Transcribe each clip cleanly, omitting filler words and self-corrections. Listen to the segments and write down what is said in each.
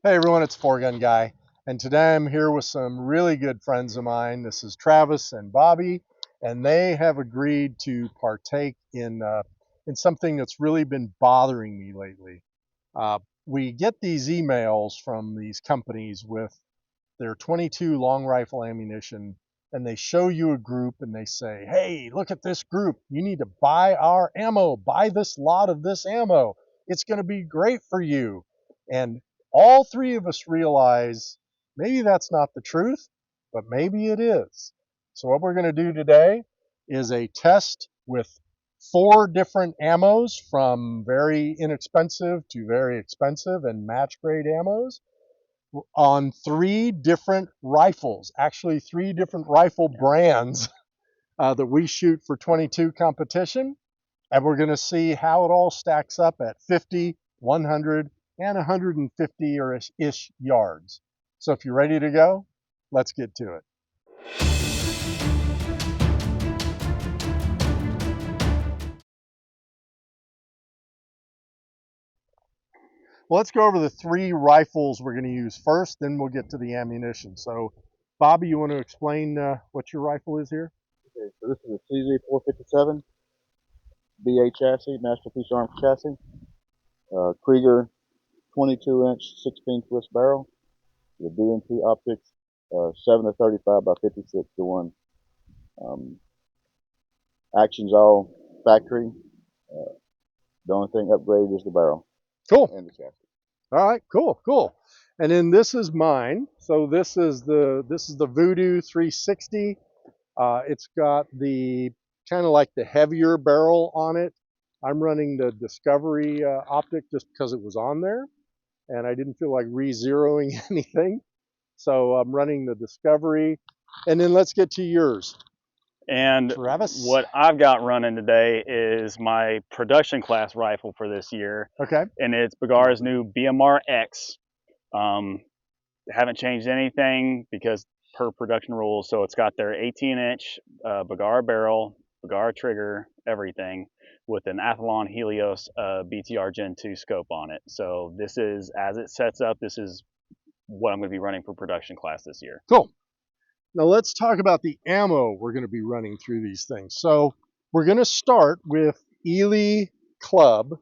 Hey everyone, it's Four Gun Guy, and today I'm here with some really good friends of mine. This is Travis and Bobby, and they have agreed to partake in something that's really been bothering me lately. We get these emails from these companies with their 22 long rifle ammunition, and they show you a group and they say, "Hey, look at this group. You need to buy our ammo. Buy this lot of this ammo. It's going to be great for you." And all three of us realize maybe that's not the truth, but maybe it is. So what we're going to do today is a test with four different ammos, from very inexpensive to very expensive and match grade ammos, on three different rifles, actually three different rifle brands that we shoot for 22 competition. And we're going to see how it all stacks up at 50, 100, and 150 or ish yards. So if you're ready to go, let's get to it. Well, let's go over the three rifles we're going to use first, then we'll get to the ammunition. So, Bobby, you want to explain what your rifle is here? Okay, so this is a CZ457 BA chassis, Masterpiece Arms chassis. Krieger 22-inch 16 twist barrel. The BNT optics, 7 to 35 by 56 to 1. Action's all factory. The only thing upgraded is the barrel. Cool. And the chassis. All right, cool. And then this is mine. So this is the Voodoo 360. It's got the kind of like the heavier barrel on it. I'm running the Discovery optic just because it was on there, and I didn't feel like re-zeroing anything. So I'm running the Discovery. And then let's get to yours. And Travis? what I've got running today is my production class rifle for this year. Okay. And it's Bergara's new BMR X. Haven't changed anything because per production rules. So it's got their 18-inch Bergara barrel, Bergara trigger, everything, with an Athlon Helios BTR Gen 2 scope on it. So this is, as it sets up, this is what I'm going to be running for production class this year. Cool. Now let's talk about the ammo we're going to be running through these things. So we're going to start with Ely Club,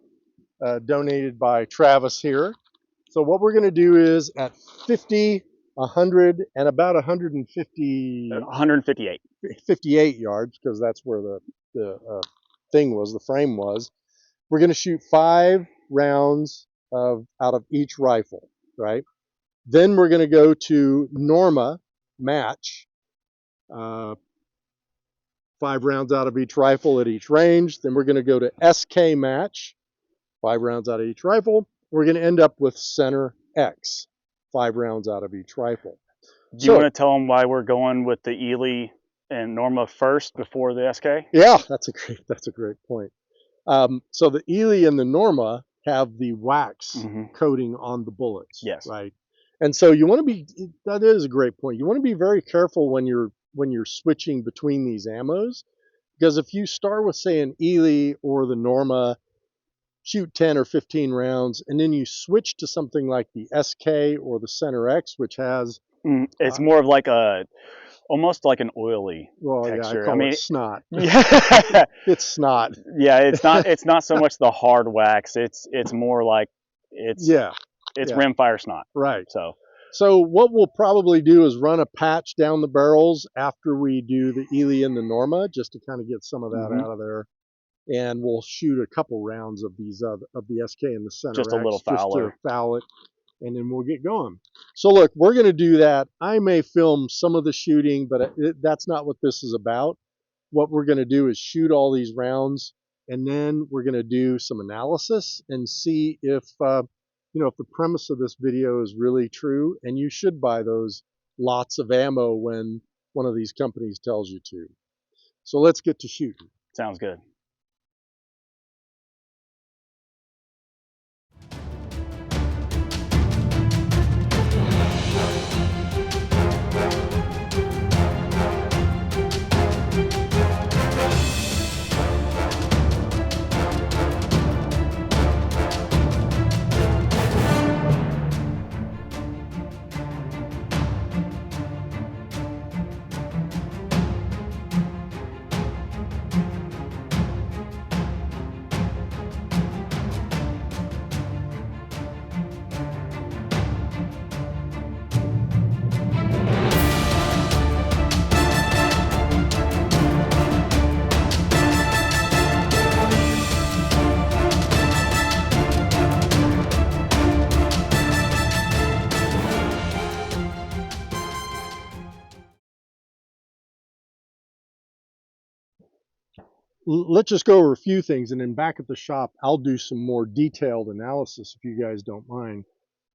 donated by Travis here. So what we're going to do is at 50, 100, and about 158. 58 yards, because that's where the thing was, the frame was. We're going to shoot 5 rounds out of each rifle, right? Then we're going to go to Norma match, 5 rounds out of each rifle at each range. Then we're going to go to SK match, 5 rounds out of each rifle. We're going to end up with Center X, 5 rounds out of each rifle. Do you want to tell them why we're going with the Ely and Norma first before the SK? Yeah, that's a great point. So the Ely and the Norma have the wax coating on the bullets. Yes. Right. And so you want to be, that is a great point. You want to be very careful when you're switching between these ammos, because if you start with, say, an Ely or the Norma, shoot 10 or 15 rounds, and then you switch to something like the SK or the Center X, which has it's more of like almost like an oily Yeah, texture. I call it snot. Yeah. It's snot. Yeah, it's not so much the hard wax. It's more like it's rimfire snot. Right. So what we'll probably do is run a patch down the barrels after we do the Ely and the Norma, just to kind of get some of that out of there. And we'll shoot a couple rounds of these of the SK and the Center just a X, little just to foul it, and then we'll get going. So look, we're going to do that. I may film some of the shooting, but that's not what this is about. What we're going to do is shoot all these rounds, and then we're going to do some analysis and see if if the premise of this video is really true, and you should buy those lots of ammo when one of these companies tells you to. So let's get to shooting. Sounds good. let's just go over a few things, and then back at the shop, I'll do some more detailed analysis if you guys don't mind.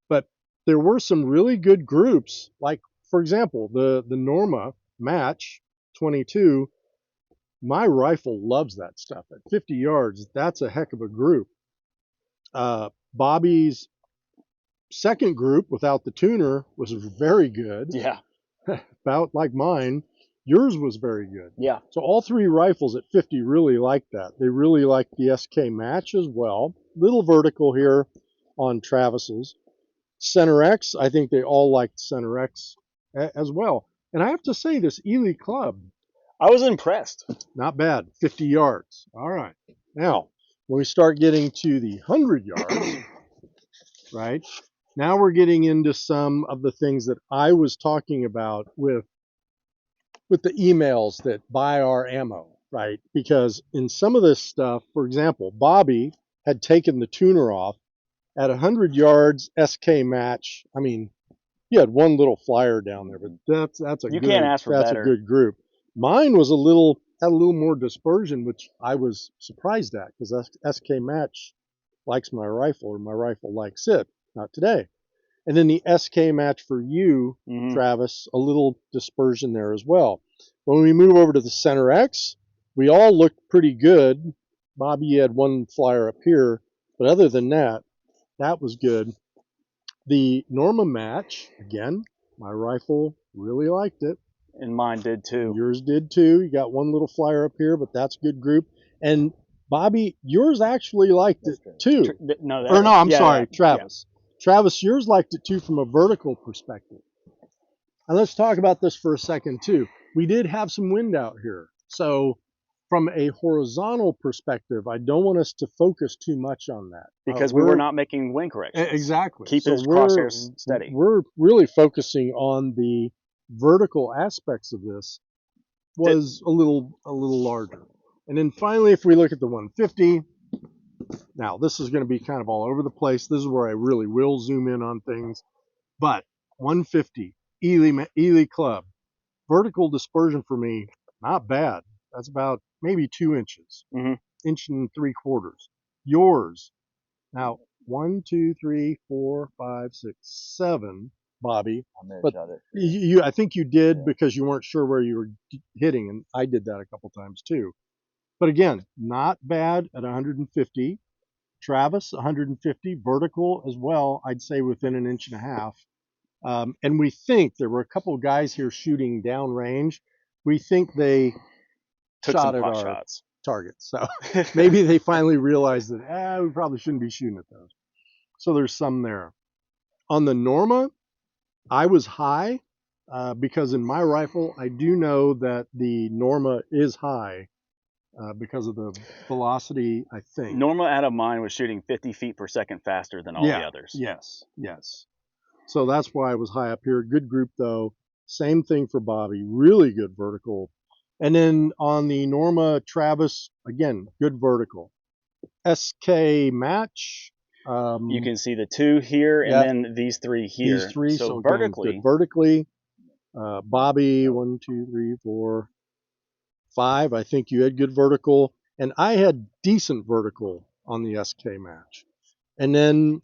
But there were some really good groups, like for example, the Norma Match 22. My rifle loves that stuff. At 50 yards, that's a heck of a group. Bobby's second group without the tuner was very good, Yeah. about like mine. Yours was very good. Yeah. So all three rifles at 50 really liked that. They really liked the SK Match as well. Little vertical here on Travis's. Center X, I think they all liked Center X as well. And I have to say, this Ely Club, I was impressed. not bad, 50 yards. All right. Now, when we start getting to the 100 yards, right, now we're getting into some of the things that I was talking about with the emails that buy our ammo, right? Because in some of this stuff, for example, Bobby had taken the tuner off at 100 yards SK Match. I mean, he had one little flyer down there, but that's You can't ask for a better. good group. Mine was had a little more dispersion, which I was surprised at because SK Match likes my rifle, or my rifle likes it. Not today. And then the SK Match for you, Travis, a little dispersion there as well. When we move over to the Center X, we all looked pretty good. Bobby had one flyer up here, but other than that, that was good. The Norma Match, again, my rifle really liked it. And mine did too. Yours did too. You got one little flyer up here, but that's a good group. And Bobby, yours actually liked it too. No, Or no, I'm yeah, sorry, yeah, Travis. Travis, yours liked it too from a vertical perspective. And let's talk about this for a second too. We did have some wind out here. So from a horizontal perspective, I don't want us to focus too much on that. because we were not making wind corrections. Exactly. Keeping his crosshairs steady. We're really focusing on the vertical aspects of this. Was a little larger. And then finally, if we look at the 150, now this is going to be kind of all over the place. This is where I really will zoom in on things. But 150, Ely Club, vertical dispersion for me, not bad. That's about maybe 2 inches, inch and 3/4. Yours, now 1, 2, 3, 4, 5, 6, 7, Bobby. But I think you did because you weren't sure where you were hitting, and I did that a couple times too. But again, not bad at 150. Travis, 150, vertical as well, I'd say within an inch and a half. And we think there were a couple of guys here shooting downrange. We think they took shot some at pot our shots. targets. So maybe they finally realized that we probably shouldn't be shooting at those. So there's some there. On the Norma, I was high because in my rifle, I do know that the Norma is high because of the velocity, I think. Norma out of mine was shooting 50 feet per second faster than all the others. Yes. So that's why I was high up here. Good group, though. Same thing for Bobby. Really good vertical. And then on the Norma Travis, again, good vertical. SK Match. You can see the 2 here and then these 3 here. These 3, so vertically. Again, good vertically. Bobby, 1, 2, 3, 4, 5. I think you had good vertical. And I had decent vertical on the SK Match. And then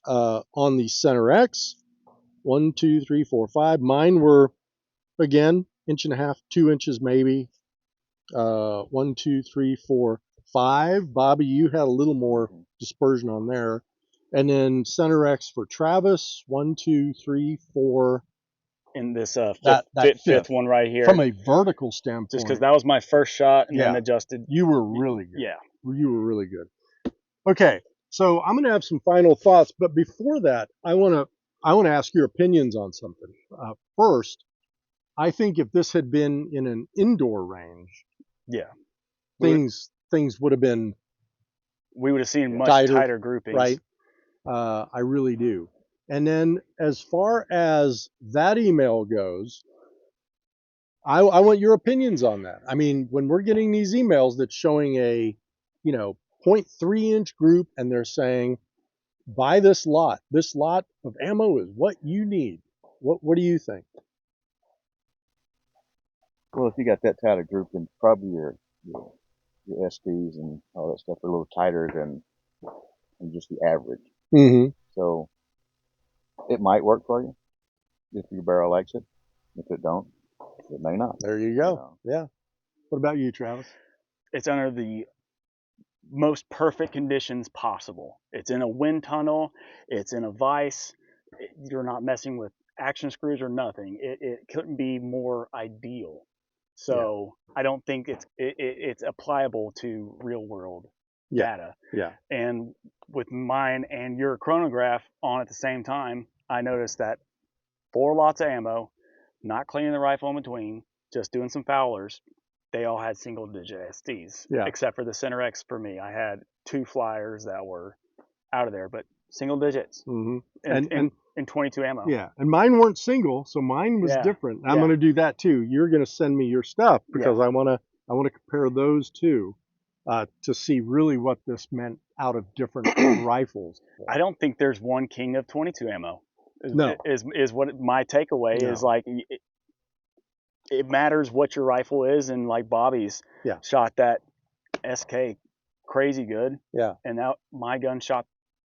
on the Center X, 1, 2, 3, 4, 5. Mine were, again, inch and a half, 2 inches maybe. 1, 2, 3, 4, 5. Bobby, you had a little more dispersion on there. And then Center X for Travis, 1, 2, 3, 4. In this fifth one right here. From a vertical standpoint. Just because that was my first shot and then adjusted. You were really good. Yeah. You were really good. Okay, so I'm going to have some final thoughts, but before that, I want to ask your opinions on something. First, I think if this had been in an indoor range, things would have been. We would have seen much tighter groupings, right? I really do. And then as far as that email goes, I want your opinions on that. I mean, when we're getting these emails that's showing a, 0.3 inch group and they're saying, buy this lot of ammo is what you need. What do you think? Well, if you got that tight a group, then probably your your SDs and all that stuff are a little tighter than just the average. Mm-hmm. So it might work for you if your barrel likes it. If it don't, it may not. There you go. Yeah. What about you, Travis? It's under the most perfect conditions possible. It's in a wind tunnel, it's in a vise, you're not messing with action screws or nothing. It couldn't be more ideal. So I don't think it's applicable to real world data. Yeah. And with mine and your chronograph on at the same time, I noticed that 4 lots of ammo, not cleaning the rifle in between, just doing some foulers, they all had single digit SDs, Yeah. except for the Center X for me. I had 2 flyers that were out of there, but single digits Mm-hmm. and 22 ammo. Yeah, and mine weren't single, so mine was different. I'm going to do that too. You're going to send me your stuff because I want to compare those two to see really what this meant out of different rifles. I don't think there's one king of 22 ammo. No. Is what my takeaway is. Like it matters what your rifle is, and like Bobby's shot that SK crazy good. Yeah. And now my gun shot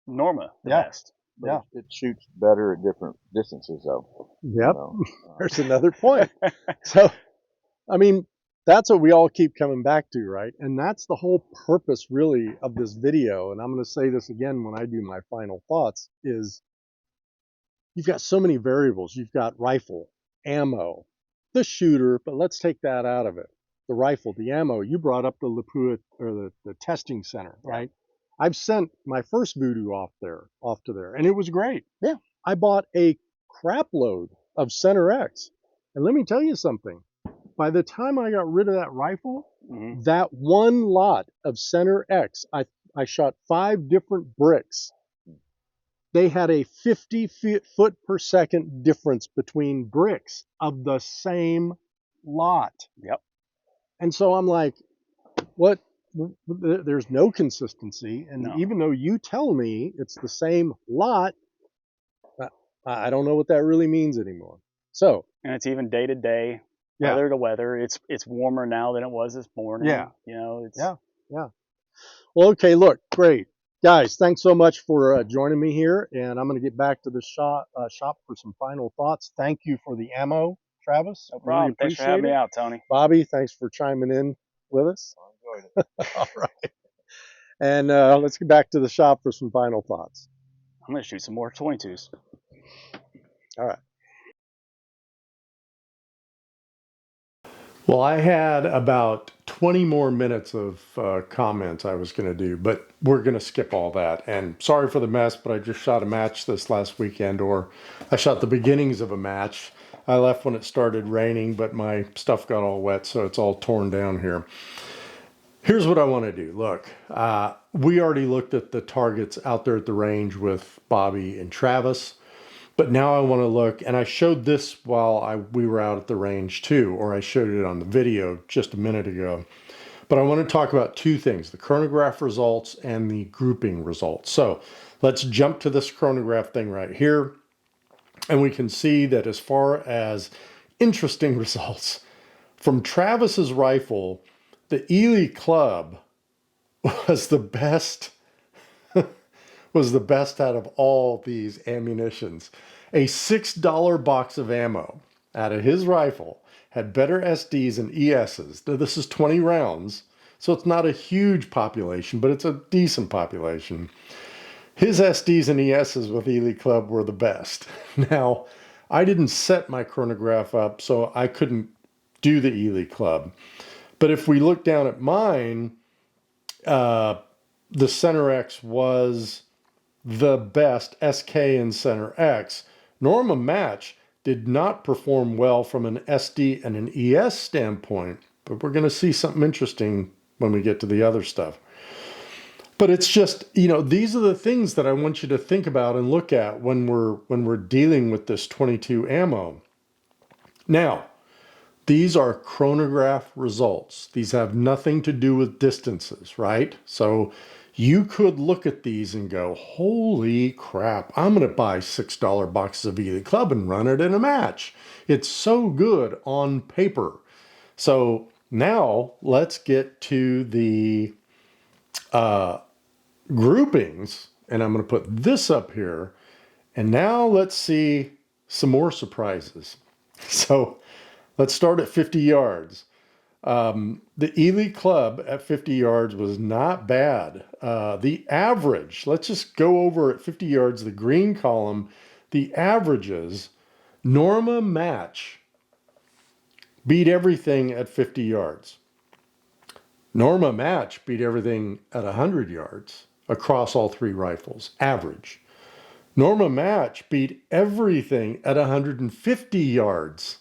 Norma the best. But it shoots better at different distances, though. Yep. You know, there's another point. So, I mean, that's what we all keep coming back to, right? And that's the whole purpose, really, of this video. And I'm going to say this again when I do my final thoughts, is you've got so many variables. You've got rifle, ammo, the shooter, but let's take that out of it. The rifle, the ammo. You brought up the Lapua or the testing center, right? I've sent my first Voodoo off to there, and it was great. Yeah. I bought a crap load of Center X. And let me tell you something. By the time I got rid of that rifle, that one lot of Center X, I shot 5 different bricks. They had a 50 foot per second difference between bricks of the same lot. Yep. And so I'm like, what? There's no consistency. And even though you tell me it's the same lot, I don't know what that really means anymore. So, and it's even day to day, weather to weather. It's warmer now than it was this morning. Yeah. You know, it's Well, okay, look, great. Guys, thanks so much for joining me here, and I'm going to get back to the shop for some final thoughts. Thank you for the ammo, Travis. No problem. Really thanks for having me out, Tony. Bobby, thanks for chiming in with us. I enjoyed it. All right. And let's get back to the shop for some final thoughts. I'm going to shoot some more 22s. All right. Well, I had about 20 more minutes of comments I was going to do, but we're going to skip all that. And sorry for the mess, but I just shot a match this last weekend, or I shot the beginnings of a match. I left when it started raining, but my stuff got all wet, so it's all torn down here. Here's what I want to do. Look, we already looked at the targets out there at the range with Bobby and Travis. But now I want to look, and I showed this while we were out at the range too, or I showed it on the video just a minute ago. But I want to talk about 2 things, the chronograph results and the grouping results. So let's jump to this chronograph thing right here. And we can see that as far as interesting results, from Travis's rifle, the Ely club was the best out of all these ammunitions. A $6 box of ammo out of his rifle had better SDs and ESs. Now, this is 20 rounds, so it's not a huge population, but it's a decent population. His SDs and ESs with Ely Club were the best. Now, I didn't set my chronograph up, so I couldn't do the Ely Club. But if we look down at mine, the Center X was the best SK in Center X. Norma Match did not perform well from an SD and an ES standpoint, but we're going to see something interesting when we get to the other stuff. But it's just, you know, these are the things that I want you to think about and look at when we're dealing with this 22 ammo. Now, these are chronograph results. These have nothing to do with distances, right? So you could look at these and go, holy crap, I'm going to buy $6 boxes of Ely Club and run it in a match. It's so good on paper. So Now let's get to the groupings, and I'm going to put this up here. And now let's see some more surprises. So let's start at 50 yards. The Ely Club at 50 yards was not bad. The average, let's just go over at 50 yards, the green column, the averages. Norma Match beat everything at 50 yards. Norma Match beat everything at 100 yards across all three rifles, average. Norma Match beat everything at 150 yards.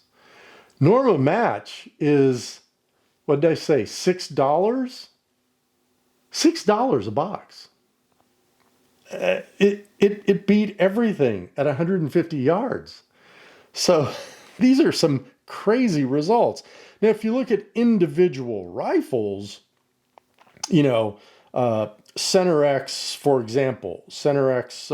Norma Match is, what did I say, $6? $6 a box. It beat everything at 150 yards. So these are some crazy results. Now, if you look at individual rifles, you know, Center X, for example, Center X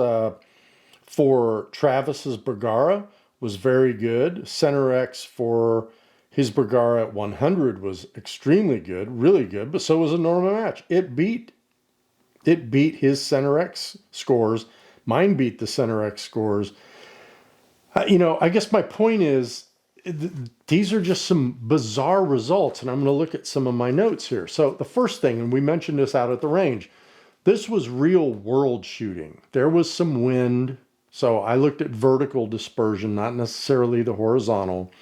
for Travis's Bergara was very good. Center X for his Bergara at 100 was extremely good, really good, but so was a Norma Match. It beat his Center X scores. Mine beat the Center X scores. I guess my point is these are just some bizarre results, and I'm going to look at some of my notes here. So the first thing, and we mentioned this out at the range, this was real world shooting. There was some wind, so I looked at vertical dispersion, not necessarily the horizontal.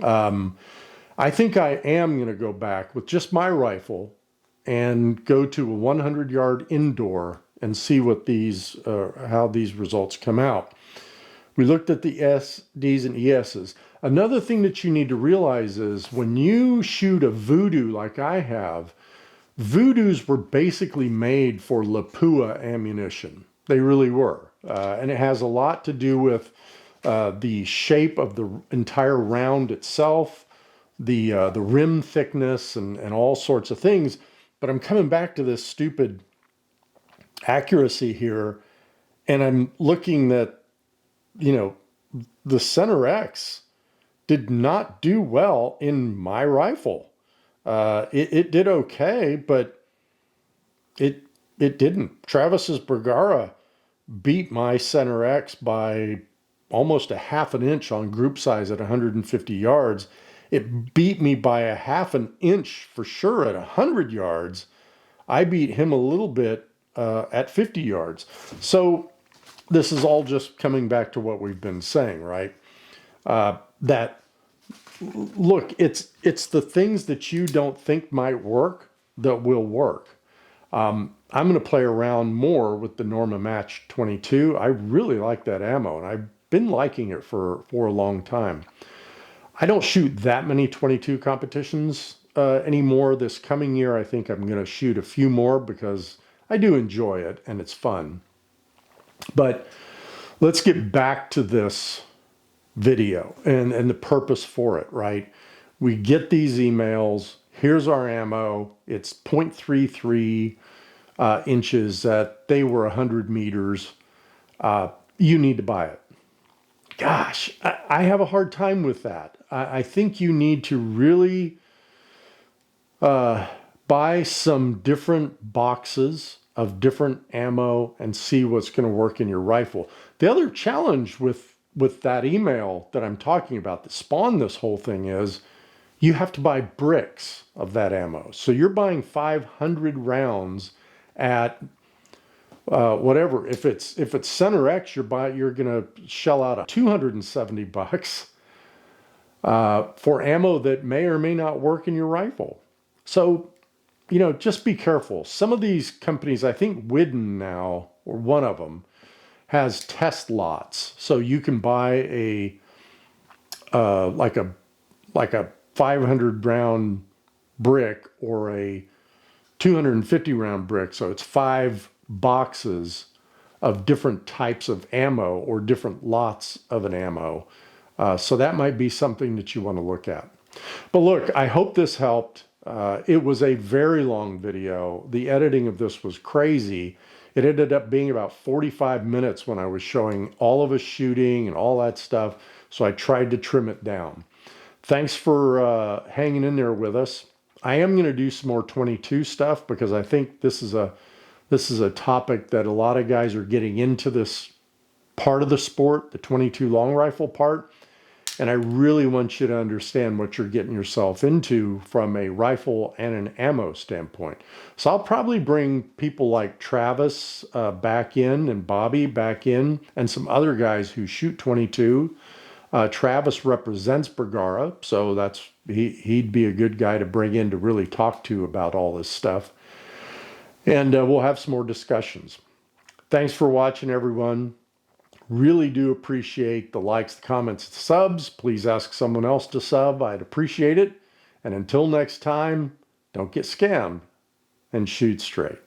I think I am going to go back with just my rifle and go to a 100-yard indoor and see what how these results come out. We looked at the SDs and ESs. Another thing that you need to realize is when you shoot a voodoo like I have, voodoos were basically made for Lapua ammunition. They really were. And it has a lot to do with the shape of the entire round itself, the rim thickness, and all sorts of things. But I'm coming back to this stupid accuracy here, and I'm looking at, the Center X did not do well in my rifle. It did okay, but it didn't. Travis's Bergara beat my Center X by almost a half an inch on group size at 150 yards. It beat me by a half an inch for sure at 100 yards. I beat him a little bit at 50 yards. So this is all just coming back to what we've been saying, right? That, look, it's the things that you don't think might work that will work. I'm going to play around more with the Norma Match 22. I really like that ammo, and I've been liking it for a long time. I don't shoot that many 22 competitions anymore. This coming year, I think I'm going to shoot a few more because I do enjoy it and it's fun. But let's get back to this video and the purpose for it, right? We get these emails. Here's our ammo. It's 0.33 inches that they were 100 meters. You need to buy it. Gosh, I have a hard time with that. I think you need to really buy some different boxes of different ammo and see what's going to work in your rifle. The other challenge with that email that I'm talking about that spawned this whole thing is you have to buy bricks of that ammo. So you're buying 500 rounds at whatever. If it's Center X, you're going to shell out $270 for ammo that may or may not work in your rifle. So, just be careful. Some of these companies, I think Widden now, or one of them, has test lots. So you can buy a 500 round brick or a 250 round brick. So it's 5 boxes of different types of ammo or different lots of an ammo. So that might be something that you want to look at. But look, I hope this helped. It was a very long video. The editing of this was crazy. It ended up being about 45 minutes when I was showing all of us shooting and all that stuff. So I tried to trim it down. Thanks for hanging in there with us. I am going to do some more 22 stuff because I think this is a topic that a lot of guys are getting into this part of the sport, the 22 long rifle part. And I really want you to understand what you're getting yourself into from a rifle and an ammo standpoint. So I'll probably bring people like Travis back in and Bobby back in and some other guys who shoot 22. Travis represents Bergara, so he'd be a good guy to bring in to really talk to about all this stuff. And we'll have some more discussions. Thanks for watching, everyone. Really do appreciate the likes, the comments, the subs. Please ask someone else to sub. I'd appreciate it. And until next time, don't get scammed and shoot straight.